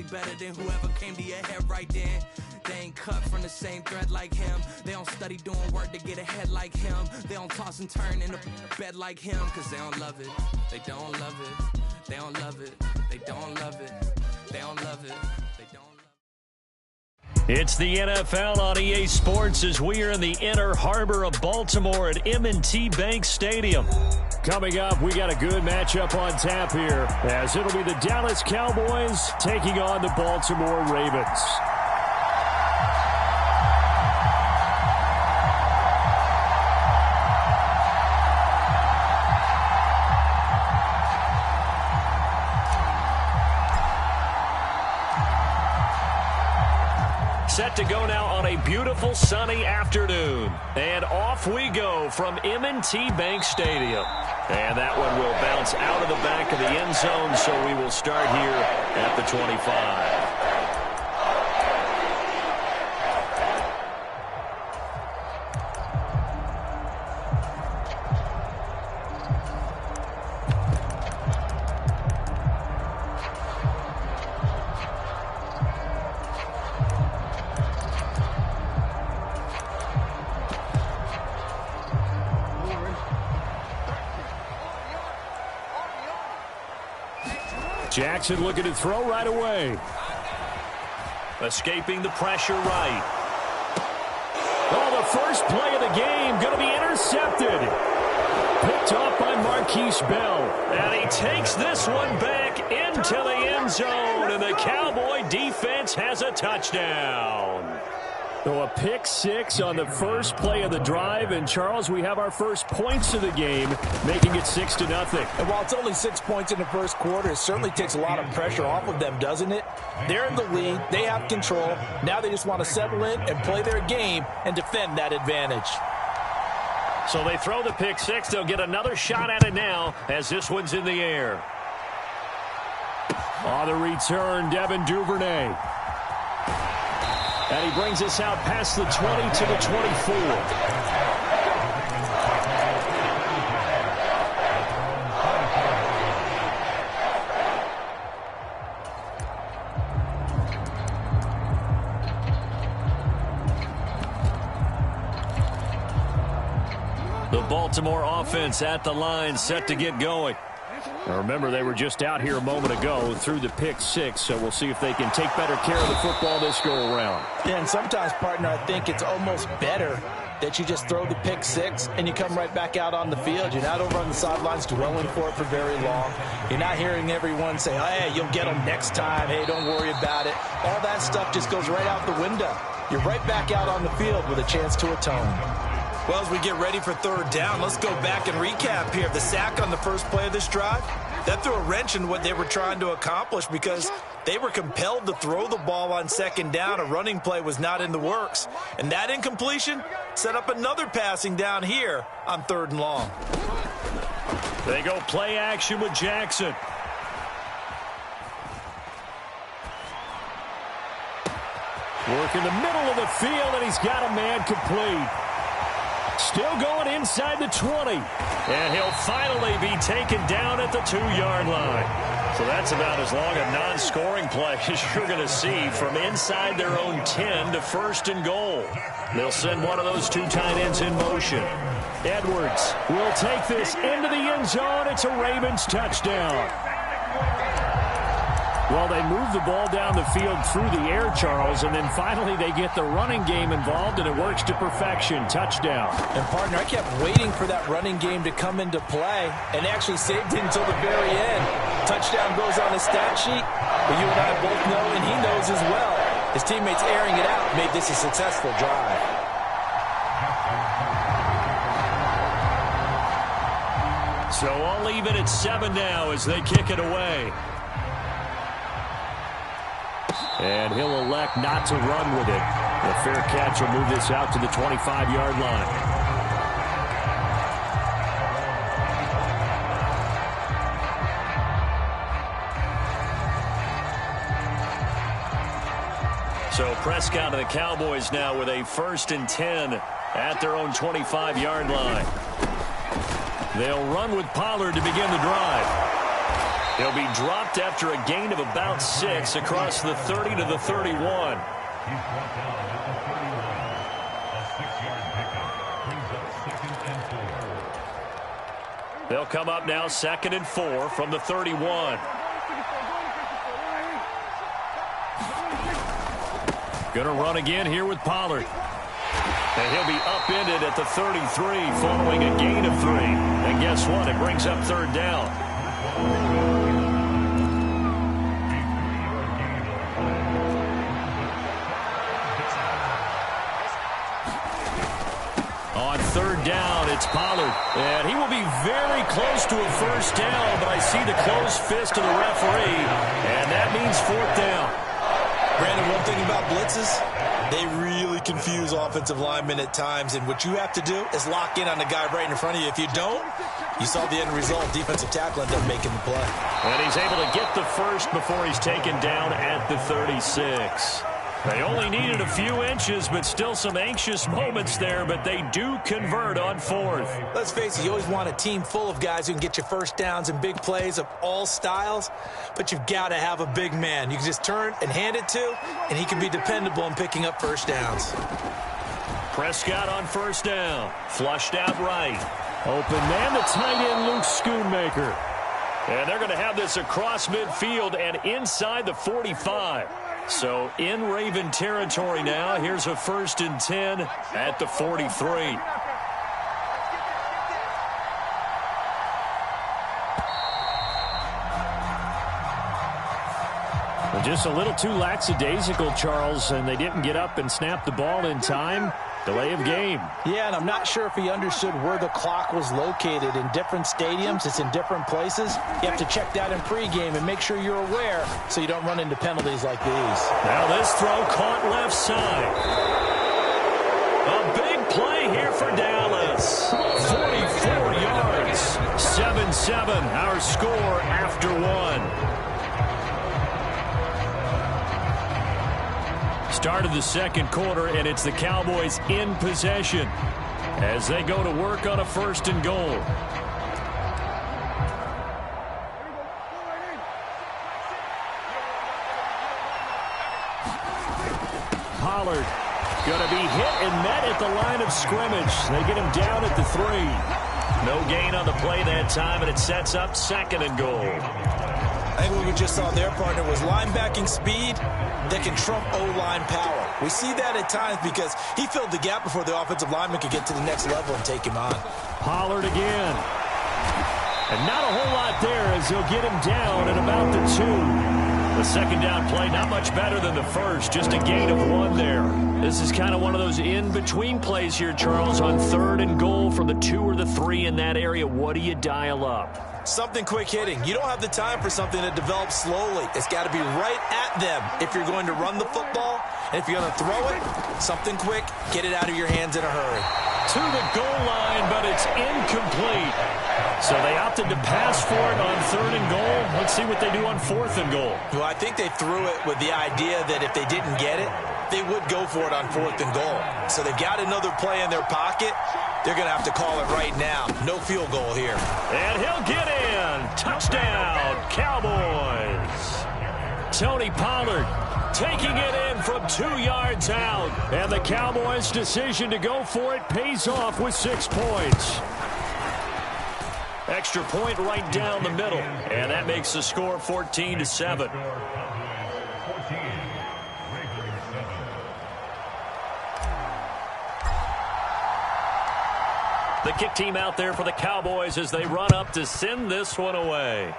better than whoever came to your head right then. They ain't cut from the same thread like him. They don't study doing work to get ahead like him. They don't toss and turn in the bed like him. Cause they don't love it, they don't love it. They don't love it, they don't love it. They don't love it, they don't love it. It's the NFL on EA Sports as we are in the Inner Harbor of Baltimore at M&T Bank Stadium. Coming up, we got a good matchup on tap here as it'll be the Dallas Cowboys taking on the Baltimore Ravens. Set to go now on a beautiful sunny afternoon. And off we go from M&T Bank Stadium. And that one will bounce out of the back of the end zone, so we will start here at the 25. Jackson looking to throw right away. Escaping the pressure right. Oh, the first play of the game going to be intercepted. Picked off by Marquise Bell. And he takes this one back into the end zone. And the Cowboy defense has a touchdown. So a pick six on the first play of the drive. And, Charles, we have our first points of the game, making it 6-0. And while it's only 6 points in the first quarter, it certainly takes a lot of pressure off of them, doesn't it? They're in the lead. They have control. Now they just want to settle in and play their game and defend that advantage. So they throw the pick six. They'll get another shot at it now as this one's in the air. On the return, Devin Duvernay. And he brings us out past the 20 to the 24. The Baltimore offense at the line, set to get going. Now remember, they were just out here a moment ago through the pick six, so we'll see if they can take better care of the football this go-around. Yeah, and sometimes, partner, I think it's almost better that you just throw the pick six and you come right back out on the field. You're not over on the sidelines dwelling for it for very long. You're not hearing everyone say, oh, hey, you'll get them next time. Hey, don't worry about it. All that stuff just goes right out the window. You're right back out on the field with a chance to atone. Well, as we get ready for third down, let's go back and recap here. The sack on the first play of this drive, that threw a wrench in what they were trying to accomplish because they were compelled to throw the ball on second down. A running play was not in the works. And that incompletion set up another passing down here on third and long. They go play action with Jackson. Work in the middle of the field, and he's got a man complete. Still going inside the 20. And he'll finally be taken down at the 2-yard line. So that's about as long a non-scoring play as you're going to see from inside their own 10 to first and goal. They'll send one of those two tight ends in motion. Edwards will take this into the end zone. It's a Ravens touchdown. Well, they move the ball down the field through the air, Charles, and then finally they get the running game involved, and it works to perfection. Touchdown. And, partner, I kept waiting for that running game to come into play and actually saved it until the very end. Touchdown goes on the stat sheet, but you and I both know, and he knows as well, his teammates airing it out made this a successful drive. So all even at 7 now as they kick it away. And he'll elect not to run with it. The fair catch will move this out to the 25-yard line. So Prescott and the Cowboys now with a 1st and 10 at their own 25-yard line. They'll run with Pollard to begin the drive. He'll be dropped after a gain of about 6 across the 30 to the 31. They'll come up now 2nd and 4 from the 31. Gonna run again here with Pollard. And he'll be upended at the 33 following a gain of 3. And guess what? It brings up 3rd down. On 3rd down, it's Pollard. And he will be very close to a 1st down, but I see the closed fist of the referee, and that means 4th down. Brandon, one thing about blitzes, they really confuse offensive linemen at times, and what you have to do is lock in on the guy right in front of you. If you don't, you saw the end result. Defensive tackle ended up making the play. And he's able to get the first before he's taken down at the 36. They only needed a few inches, but still some anxious moments there, but they do convert on 4th. Let's face it, you always want a team full of guys who can get you first downs and big plays of all styles, but you've got to have a big man you can just turn and hand it to, and he can be dependable in picking up first downs. Prescott on 1st down. Flushed out right. Open man, the tight end, Luke Schoonmaker. And they're going to have this across midfield and inside the 45. So in Raven territory now. Here's a 1st and 10 at the 43. Well, just a little too lackadaisical, Charles, and they didn't get up and snap the ball in time. Delay of game. Yeah, and I'm not sure if he understood where the clock was located. In different stadiums, it's in different places. You have to check that in pregame and make sure you're aware so you don't run into penalties like these. Now this throw caught left side. A big play here for Dallas. 44 yards. 7-7, our score after 1. Start of the 2nd quarter, and it's the Cowboys in possession as they go to work on a 1st and goal. Pollard going to be hit and met at the line of scrimmage. They get him down at the 3. No gain on the play that time, and it sets up 2nd and goal. I think what we just saw there, partner, was linebacking speed that can trump O-line power. We see that at times because he filled the gap before the offensive lineman could get to the next level and take him on. Pollard again. And not a whole lot there as he'll get him down at about the 2. The 2nd down play, not much better than the 1st, just a gain of 1 there. This is kind of one of those in-between plays here, Charles, on 3rd and goal from the 2 or the 3 in that area. What do you dial up? Something quick hitting. You don't have the time for something that develops slowly. It's got to be right at them if you're going to run the football. And if you're going to throw it, something quick, get it out of your hands in a hurry. To the goal line, but it's incomplete. So they opted to pass for it on 3rd and goal. Let's see what they do on 4th and goal. Well, I think they threw it with the idea that if they didn't get it, they would go for it on 4th and goal. So they've got another play in their pocket. They're going to have to call it right now. No field goal here. And he'll get in. Touchdown, Cowboys. Tony Pollard taking it in from 2 yards out. And the Cowboys' decision to go for it pays off with 6 points. Extra point right down the middle. And that makes the score 14-7. The kick team out there for the Cowboys as they run up to send this one away.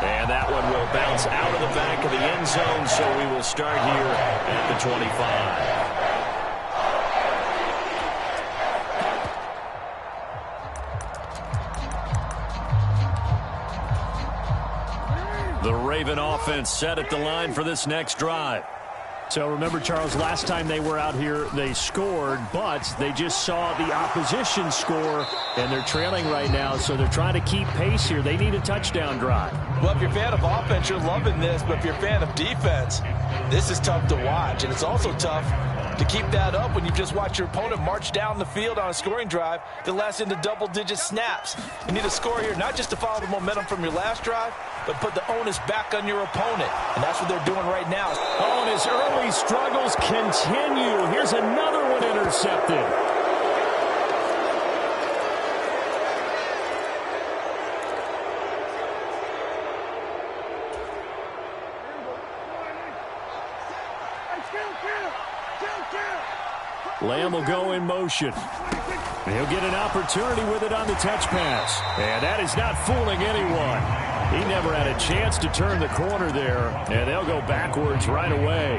And that one will bounce out of the back of the end zone, so we will start here at the 25. The Raven offense set at the line for this next drive. So remember, Charles, last time they were out here, they scored, but they just saw the opposition score, and they're trailing right now, so they're trying to keep pace here. They need a touchdown drive. Well, if you're a fan of offense, you're loving this, but if you're a fan of defense, this is tough to watch, and it's also tough To keep that up when you just watch your opponent march down the field on a scoring drive that lasts into double-digit snaps. You need a score here, not just to follow the momentum from your last drive, but put the onus back on your opponent. And that's what they're doing right now. Oh, and his early struggles continue. Here's another one intercepted. Lamb will go in motion. He'll get an opportunity with it on the touch pass. And that is not fooling anyone. He never had a chance to turn the corner there, and they'll go backwards right away.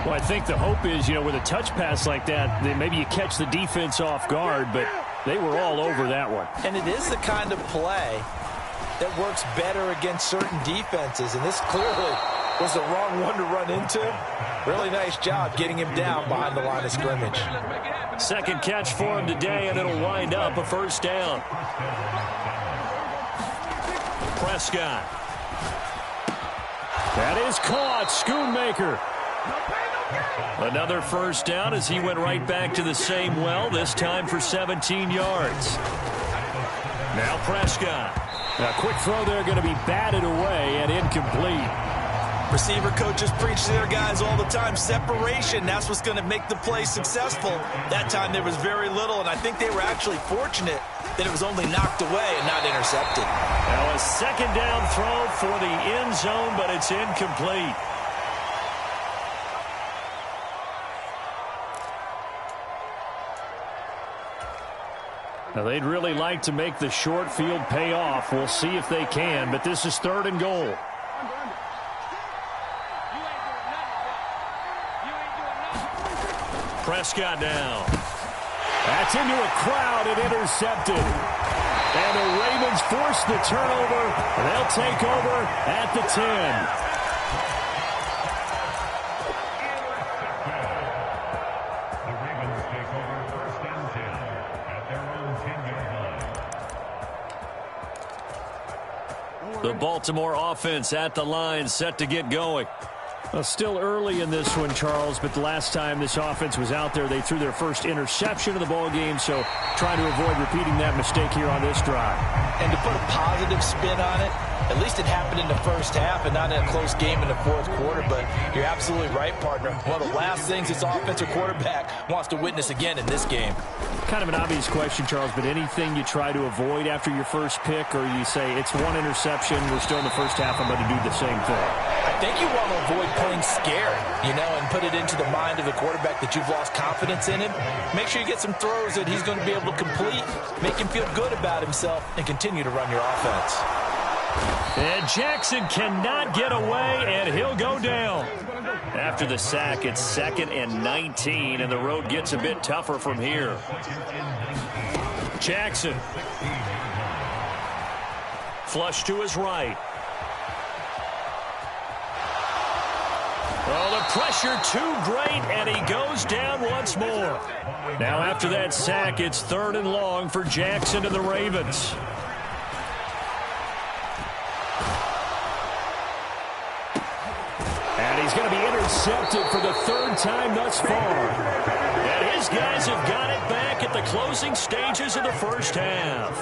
Well, I think the hope is, with a touch pass like that, then maybe you catch the defense off guard, but they were all over that one. And it is the kind of play that works better against certain defenses, and this clearly was the wrong one to run into. Really nice job getting him down behind the line of scrimmage. Second catch for him today, and it'll wind up a first down. Prescott. That is caught. Schoonmaker. Another first down as he went right back to the same well, this time for 17 yards. Now Prescott. A quick throw there going to be batted away and incomplete. Receiver coaches preach to their guys all the time. Separation, that's what's going to make the play successful. That time there was very little, and I think they were actually fortunate that it was only knocked away and not intercepted. Now a second down throw for the end zone, but it's incomplete. Now they'd really like to make the short field pay off. We'll see if they can, but this is 3rd and goal. Prescott now. That's into a crowd and intercepted. And the Ravens force the turnover. They'll take over at the 10. The Baltimore offense at the line, set to get going. Well, still early in this one, Charles, but the last time this offense was out there, they threw their first interception of the ball game, so trying to avoid repeating that mistake here on this drive. And to put a positive spin on it, at least it happened in the first half and not in a close game in the fourth quarter, but you're absolutely right, partner. One of the last things this offensive quarterback wants to witness again in this game. Kind of an obvious question, Charles, but anything you try to avoid after your first pick, or you say it's one interception, we're still in the first half, I'm going to do the same thing? I think you want to avoid playing scared, and put it into the mind of the quarterback that you've lost confidence in him. Make sure you get some throws that he's going to be able to complete, make him feel good about himself, and continue to run your offense. And Jackson cannot get away, and he'll go down. After the sack, it's 2nd and 19, and the road gets a bit tougher from here. Jackson. Flush to his right. Oh, the pressure too great, and he goes down once more. Now after that sack, it's 3rd and long for Jackson and the Ravens. And he's going to be intercepted for the 3rd time thus far. And his guys have got it back at the closing stages of the first half.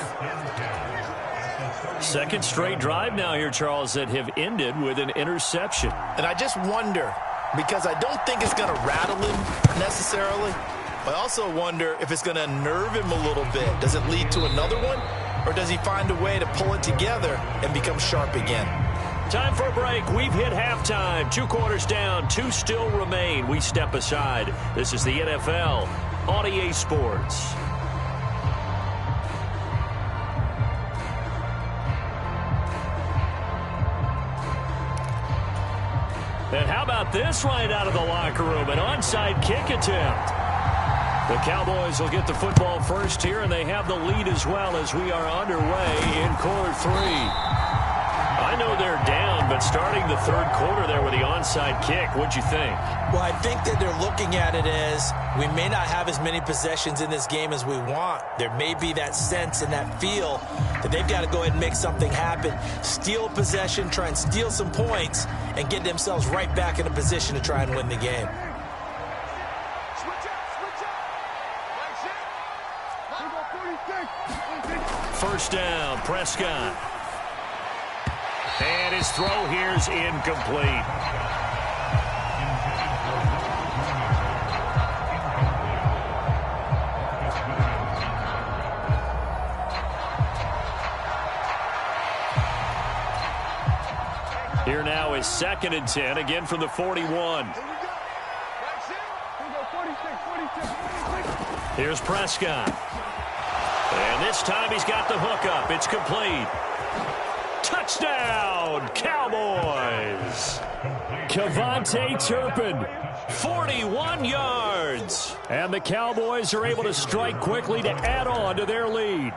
Second straight drive now here, Charles, that have ended with an interception. And I just wonder, because I don't think it's going to rattle him necessarily, I also wonder if it's going to nerve him a little bit. Does it lead to another one, or does he find a way to pull it together and become sharp again? Time for a break. We've hit halftime. 2 quarters down, 2 still remain. We step aside. This is the NFL on EA Sports. And how about this right out of the locker room? An onside kick attempt. The Cowboys will get the football first here, and they have the lead as well as we are underway in quarter 3. I know they're down, but starting the 3rd quarter there with the onside kick, what'd you think? Well, I think that they're looking at it as we may not have as many possessions in this game as we want. There may be that sense and that feel that they've got to go ahead and make something happen, steal a possession, try and steal some points, and get themselves right back in a position to try and win the game. first down. Prescott. And his throw here's incomplete. Here now is 2nd and 10, again from the 41. Here's Prescott. And this time he's got the hook up. It's complete. Touchdown, Cowboys. Kevontae Turpin, 41 yards. And the Cowboys are able to strike quickly to add on to their lead.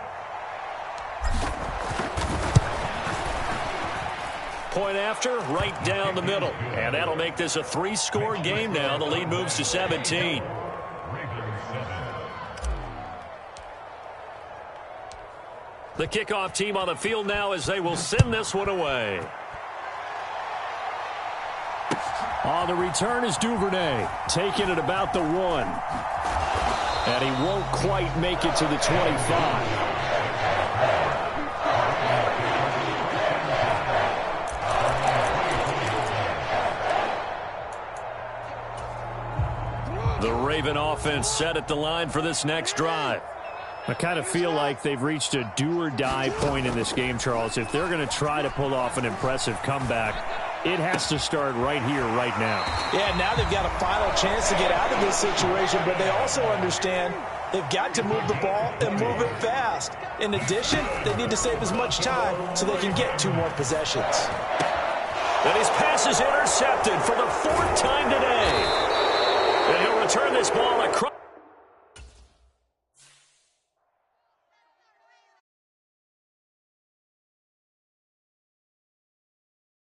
Point after, right down the middle. And that'll make this a 3-score game now. The lead moves to 17. The kickoff team on the field now as they will send this one away. On the return is Duvernay, taking it about the 1. And he won't quite make it to the 25. The Raven offense set at the line for this next drive. I kind of feel like they've reached a do-or-die point in this game, Charles. If they're going to try to pull off an impressive comeback, it has to start right here, right now. Yeah, now they've got a final chance to get out of this situation, but they also understand they've got to move the ball and move it fast. In addition, they need to save as much time so they can get 2 more possessions. And his pass is intercepted for the 4th time today. And he'll return this ball across.